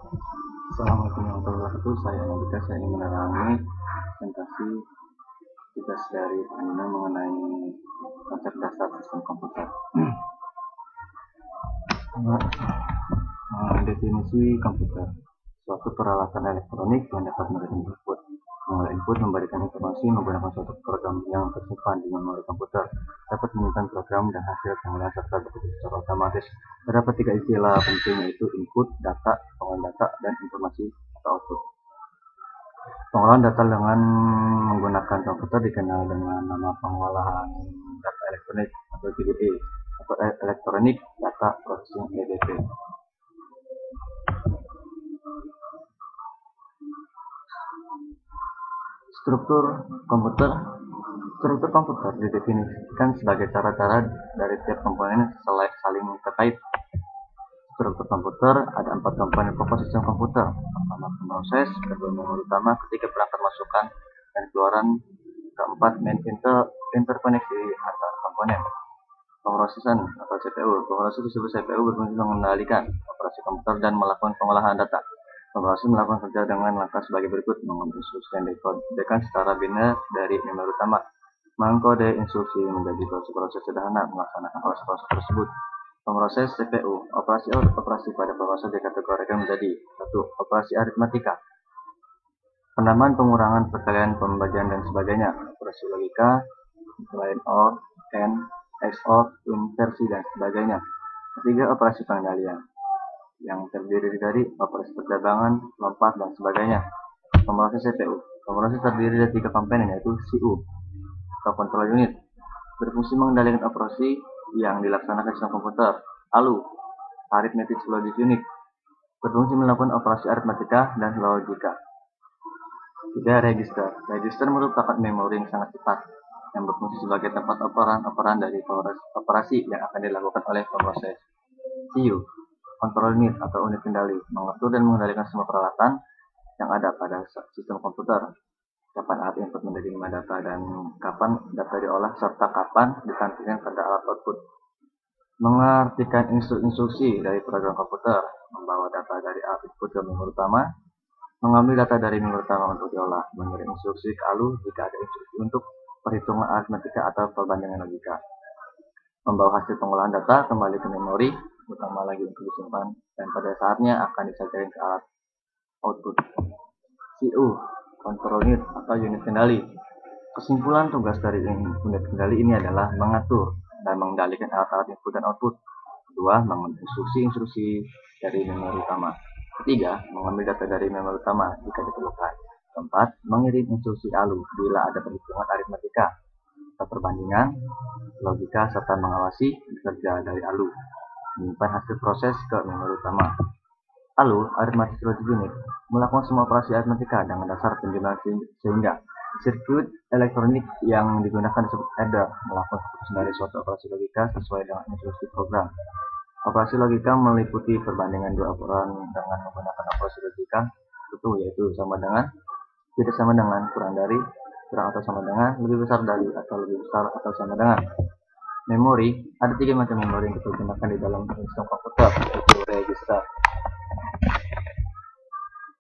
Assalamualaikum warahmatullahi wabarakatuh. Saya Nabika. Saya ingin menerangi presentasi tugas dari Anda mengenai konsep dasar sistem komputer. Definisi komputer: suatu peralatan elektronik yang dapat menerima input, mengolah input, memberikan informasi menggunakan suatu program yang tersimpan di memori komputer, dapat menyimpan program dan hasil pengolahan serta bekerja secara otomatis. Terdapat tiga istilah penting, yaitu input, data, pengolahan data, dan informasi atau output. Pengolahan data dengan menggunakan komputer dikenal dengan nama pengolahan data elektronik atau PDA, atau Electronic Data Processing (EDP). Struktur komputer didefinisikan sebagai cara-cara dari tiap komponen saling terkait. Struktur komputer ada 4 komponen pokok sistem komputer. Pertama, proses, kedua, memori utama, ketiga, perangkat masukan dan keluaran, keempat, main interkoneksi antar komponen. Pemrosesan atau CPU. Pemroses disebut CPU berfungsi mengendalikan operasi komputer dan melakukan pengolahan data. Pemroses melakukan kerja dengan langkah sebagai berikut: mengambil instruksi yang dikodekan secara biner dari memori utama, mengkode instruksi menjadi proses-proses sederhana, melaksanakan proses-proses tersebut. Pemroses CPU. Operasi pada pemroses dikategorikan menjadi: 1. Operasi aritmatika, penambahan, pengurangan, perkalian, pembagian, dan sebagainya. Operasi logika, line or, and, XOR, inversi, dan sebagainya. Ketiga, operasi pengendalian, yang terdiri dari operasi perdagangan, lompat, dan sebagainya. Pemroses CPU. Pemroses terdiri dari 3 komponen, yaitu CPU atau control unit, berfungsi mengendalikan operasi yang dilaksanakan sistem komputer. ALU, arithmetic logic unit, berfungsi melakukan operasi aritmatika dan logika. 3. Register. Register merupakan memori yang sangat cepat, yang berfungsi sebagai tempat operan dari operasi yang akan dilakukan oleh pemroses. CU, control unit atau unit kendali, mengatur dan mengendalikan semua peralatan yang ada pada sistem komputer. Kapan alat input menerima data dan kapan data diolah, serta kapan ditampilkan pada alat output. Mengartikan instruksi dari program komputer, membawa data dari alat input ke memori utama, mengambil data dari memori utama untuk diolah, mengirim instruksi ke ALU jika ada instruksi untuk perhitungan aritmatika atau perbandingan logika, membawa hasil pengolahan data kembali ke memori utama lagi untuk disimpan, dan pada saatnya akan disajikan ke alat output. CU, control unit atau unit kendali. Kesimpulan tugas dari unit kendali ini adalah mengatur dan mengendalikan alat-alat input dan output. Kedua, mengambil instruksi dari memori utama. Ketiga, mengambil data dari memori utama jika diperlukan. Keempat, mengirim instruksi ALU bila ada perhitungan aritmatika atau perbandingan logika, serta mengawasi kerja dari ALU, menyimpan hasil proses ke memori utama. ALU, arithmetic logic unit, melakukan semua operasi aritmatika dengan dasar penjumlahan, sehingga sirkuit elektronik yang digunakan disebut adder, melakukan keputusan dari suatu operasi logika sesuai dengan instruksi program. Operasi logika meliputi perbandingan dua operan dengan menggunakan operasi logika itu, yaitu sama dengan, tidak sama dengan, kurang dari, kurang atau sama dengan, lebih besar dari atau lebih besar atau sama dengan. Memori, ada 3 macam memori yang digunakan di dalam sistem komputer, yaitu register.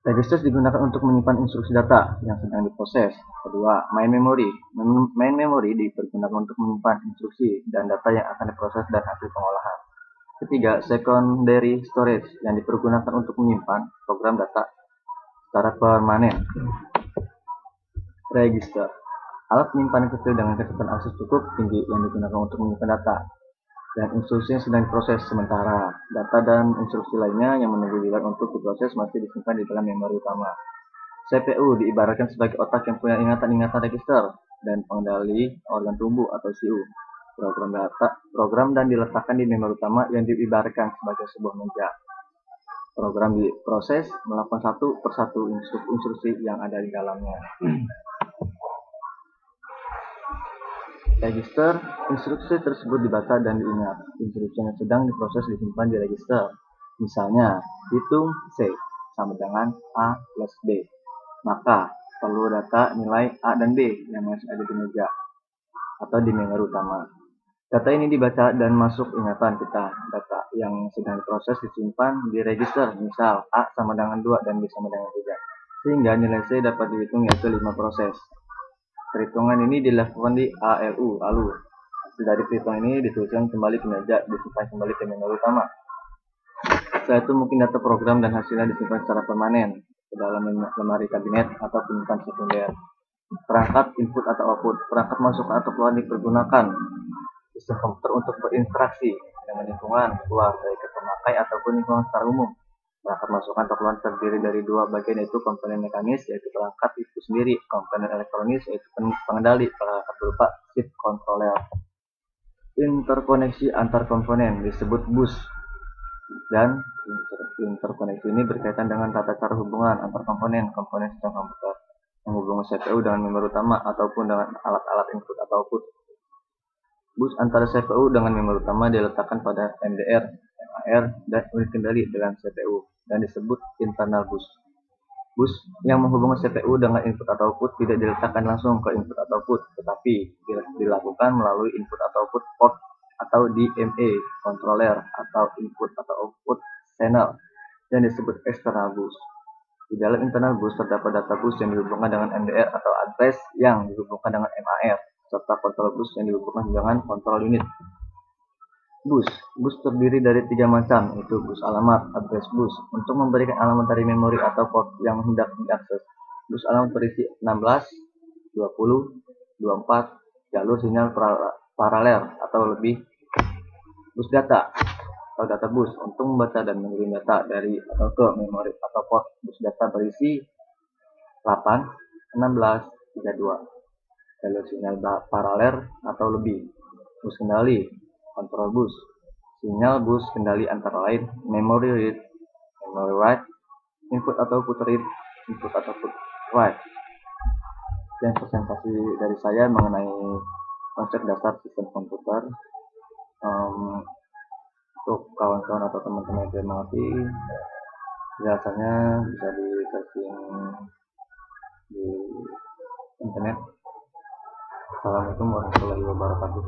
Register digunakan untuk menyimpan instruksi data yang sedang diproses. Kedua, main memory. Main memory dipergunakan untuk menyimpan instruksi dan data yang akan diproses dan hasil pengolahan. Ketiga, secondary storage, yang dipergunakan untuk menyimpan program data secara permanen. Register, alat penyimpanan kecil dengan kecepatan akses cukup tinggi yang digunakan untuk menyimpan data dan instruksi yang sedang diproses, sementara data dan instruksi lainnya yang menunggu giliran untuk diproses masih disimpan di dalam memori utama. CPU diibaratkan sebagai otak yang punya ingatan-ingatan register dan pengendali organ tubuh atau CU. Program dan diletakkan di memori utama yang diibaratkan sebagai sebuah meja. Program diproses melakukan satu persatu instruksi yang ada di dalamnya. Register, instruksi tersebut dibaca dan diingat. Instruksi yang sedang diproses disimpan di register. Misalnya, hitung C sama dengan A plus B. Maka, perlu data nilai A dan B yang masih ada di meja atau di memori utama. Data ini dibaca dan masuk ingatan kita. Data yang sedang diproses disimpan di register, misal A sama dengan 2 dan B sama dengan 3. Sehingga nilai C dapat dihitung yaitu 5 proses. Perhitungan ini dilakukan di ALU, lalu hasil dari perhitungan ini dituliskan kembali ke meja, disimpan kembali ke memori utama. Setelah itu mungkin data program dan hasilnya disimpan secara permanen ke dalam lemari kabinet atau penyimpan sekunder. Perangkat input atau output. Perangkat masukan atau keluar dipergunakan sistem komputer untuk berinteraksi dengan lingkungan luar, baik pemakai ataupun lingkungan secara umum. Perangkat masukan atau keluar terdiri dari dua bagian, yaitu komponen mekanis, yaitu perangkat itu sendiri, komponen elektronis, yaitu pengendali, perangkat berupa chip controller. Interkoneksi antar komponen disebut bus, dan interkoneksi ini berkaitan dengan tata cara hubungan antar komponen sistem komputer, menghubungi CPU dengan memori utama ataupun dengan alat-alat input atau output. Bus antara CPU dengan memori utama diletakkan pada MDR, MAR, dan unit kendali dengan CPU dan disebut internal bus. Bus yang menghubungi CPU dengan input atau output tidak diletakkan langsung ke input atau output, tetapi dilakukan melalui input atau output port atau DMA controller atau input atau output channel dan disebut external bus. Di dalam internal bus terdapat data bus yang dihubungkan dengan MDR atau address yang dihubungkan dengan MAR, serta kontrol bus yang dihubungkan dengan kontrol unit. Bus terdiri dari 3 macam, yaitu bus alamat, address bus, untuk memberikan alamat dari memori atau port yang hendak diakses. Bus alamat berisi 16, 20, 24 jalur sinyal paralel atau lebih. Bus data atau data bus untuk membaca dan mengirim data dari atau ke memori atau port. Bus data berisi 8, 16, 32 jalur sinyal paralel atau lebih. Bus kendali, kontrol bus, sinyal bus kendali antara lain memory read, memory write, input atau output read, input atau output write. Dan presentasi dari saya mengenai konsep dasar sistem komputer. Untuk kawan-kawan atau teman-teman yang mengerti, biasanya bisa di searching di internet. Assalamualaikum warahmatullahi wabarakatuh.